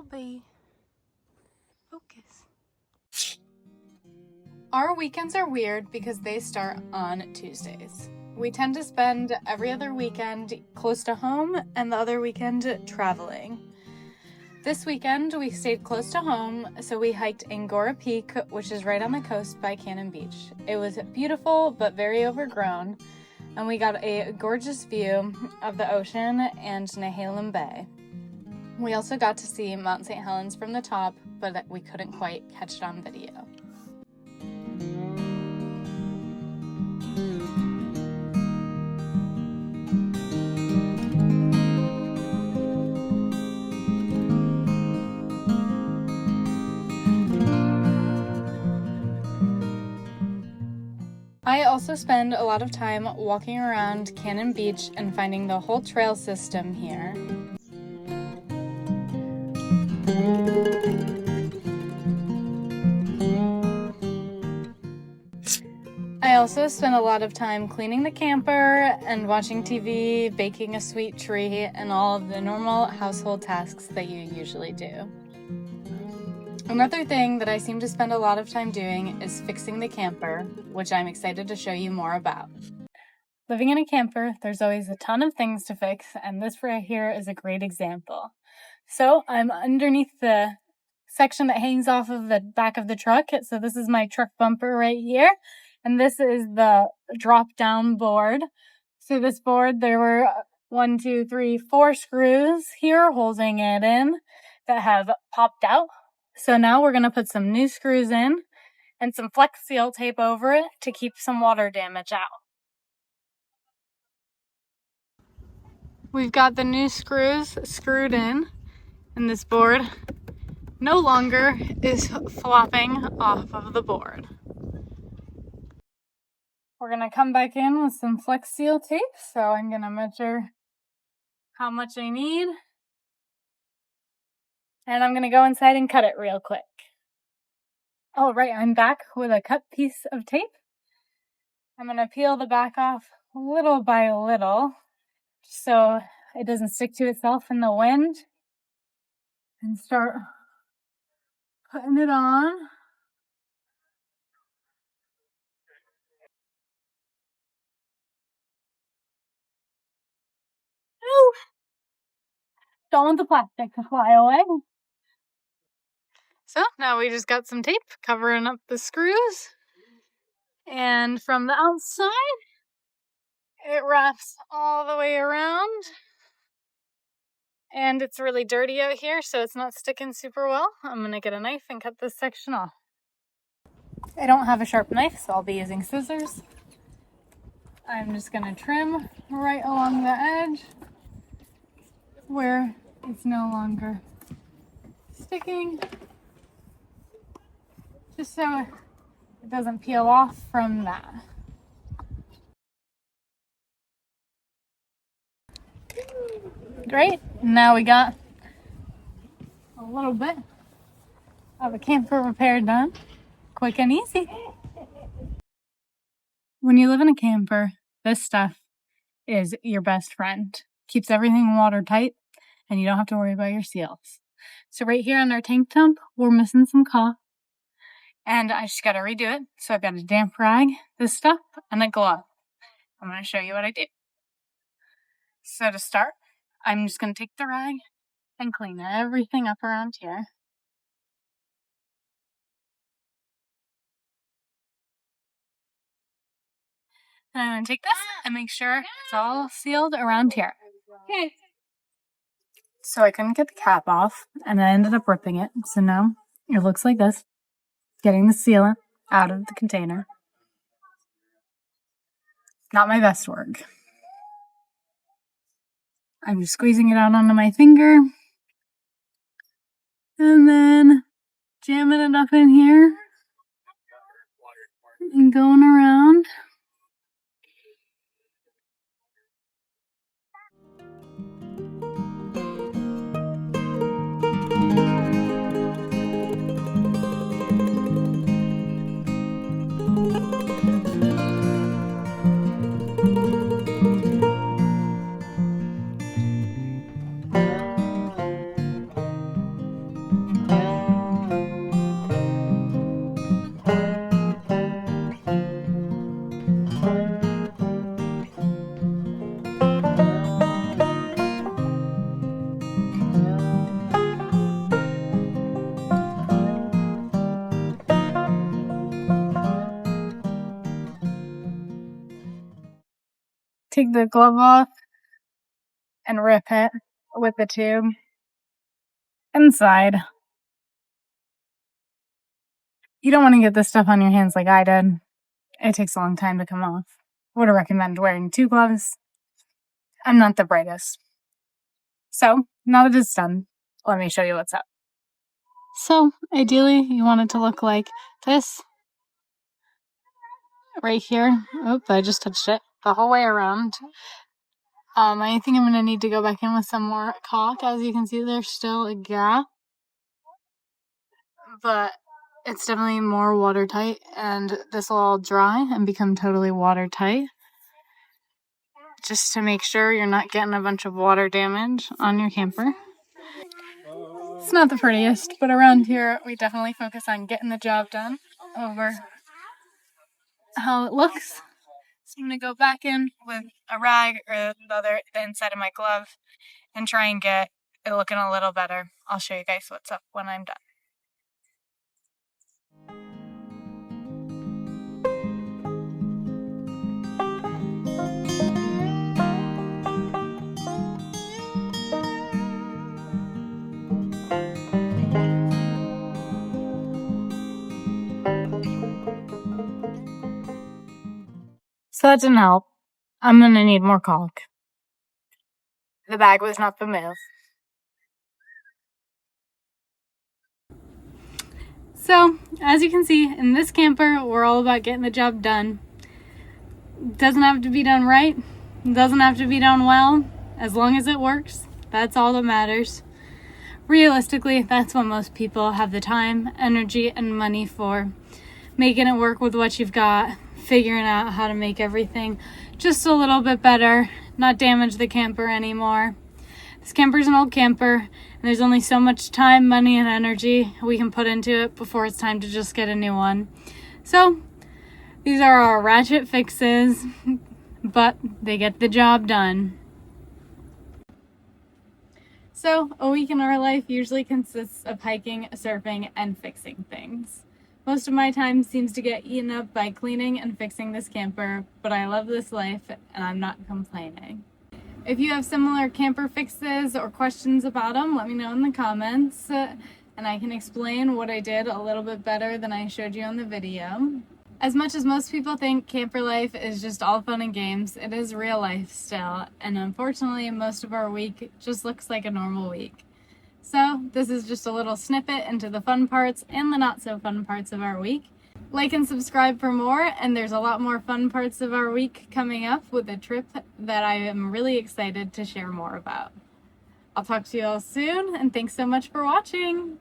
Shelby. Focus. Our weekends are weird because they start on Tuesdays. We tend to spend every other weekend close to home and the other weekend traveling. This weekend we stayed close to home, so we hiked Angora Peak, which is right on the coast by Cannon Beach. It was beautiful but very overgrown, and we got a gorgeous view of the ocean and Nehalem Bay. We also got to see Mount St. Helens from the top, but we couldn't quite catch it on video. I also spend a lot of time walking around Cannon Beach and finding the whole trail system here. I also spend a lot of time cleaning the camper and watching TV, baking a sweet treat, and all of the normal household tasks that you usually do. Another thing that I seem to spend a lot of time doing is fixing the camper, which I'm excited to show you more about. Living in a camper, there's always a ton of things to fix, and this right here is a great example. So I'm underneath the section that hangs off of the back of the truck. So this is my truck bumper right here, and this is the drop-down board. So this board, there were 4 screws here holding it in that have popped out. So now we're going to put some new screws in and some Flex Seal tape over it to keep some water damage out. We've got the new screws screwed in, and this board no longer is flopping off of the board. We're going to come back in with some Flex Seal tape, so I'm going to measure how much I need. And I'm going to go inside and cut it real quick. All right, I'm back with a cut piece of tape. I'm going to peel the back off little by little so it doesn't stick to itself in the wind, and start putting it on. Ooh. Don't want the plastic to fly away. So now we just got some tape covering up the screws, and from the outside it wraps all the way around, and it's really dirty out here, so it's not sticking super well. I'm gonna get a knife and cut this section off. I don't have a sharp knife, so I'll be using scissors. I'm just gonna trim right along the edge where it's no longer sticking, just so it doesn't peel off from that. Great, now we got a little bit of a camper repair done, quick and easy. When you live in a camper, this stuff is your best friend. Keeps everything watertight, and you don't have to worry about your seals. So right here on our tank top, we're missing some caulk, and I just got to redo it. So I've got a damp rag, this stuff, and a glove. I'm going to show you what I did. So to start, I'm just going to take the rag and clean everything up around here. And I'm going to take this and make sure it's all sealed around here. Okay. So I couldn't get the cap off, and I ended up ripping it. So now it looks like this. Getting the sealant out of the container. Not my best work. I'm just squeezing it out onto my finger. And then jamming it up in here. And going around. take the glove off and rip it with the tube inside. You don't want to get this stuff on your hands like I did. It takes a long time to come off. Would recommend wearing 2 gloves. I'm not the brightest. So, now that it's done, let me show you what's up. So, ideally, you want it to look like this. Right here. Oops, I just touched it. The whole way around. I think I'm going to need to go back in with some more caulk. As you can see, there's still a gap. But it's definitely more watertight, and this will all dry and become totally watertight. Just to make sure you're not getting a bunch of water damage on your camper. It's not the prettiest, but around here we definitely focus on getting the job done over how it looks. So I'm going to go back in with a rag or the inside of my glove and try and get it looking a little better. I'll show you guys what's up when I'm done. So that didn't help. I'm going to need more caulk. The bag was not the move. So, as you can see, in this camper, we're all about getting the job done. Doesn't have to be done right. Doesn't have to be done well. As long as it works, that's all that matters. Realistically, that's what most people have the time, energy, and money for. Making it work with what you've got. Figuring out how to make everything just a little bit better. Not damage the camper anymore. This camper's an old camper, and there's only so much time, money, and energy we can put into it before it's time to just get a new one. So, these are our ratchet fixes, but they get the job done. So, a week in our life usually consists of hiking, surfing, and fixing things. Most of my time seems to get eaten up by cleaning and fixing this camper, but I love this life, and I'm not complaining. If you have similar camper fixes or questions about them, let me know in the comments, and I can explain what I did a little bit better than I showed you on the video. As much as most people think camper life is just all fun and games, it is real life still, and unfortunately most of our week just looks like a normal week. So this is just a little snippet into the fun parts and the not so fun parts of our week. Like and subscribe for more, and there's a lot more fun parts of our week coming up with a trip that I am really excited to share more about. I'll talk to you all soon, and thanks so much for watching!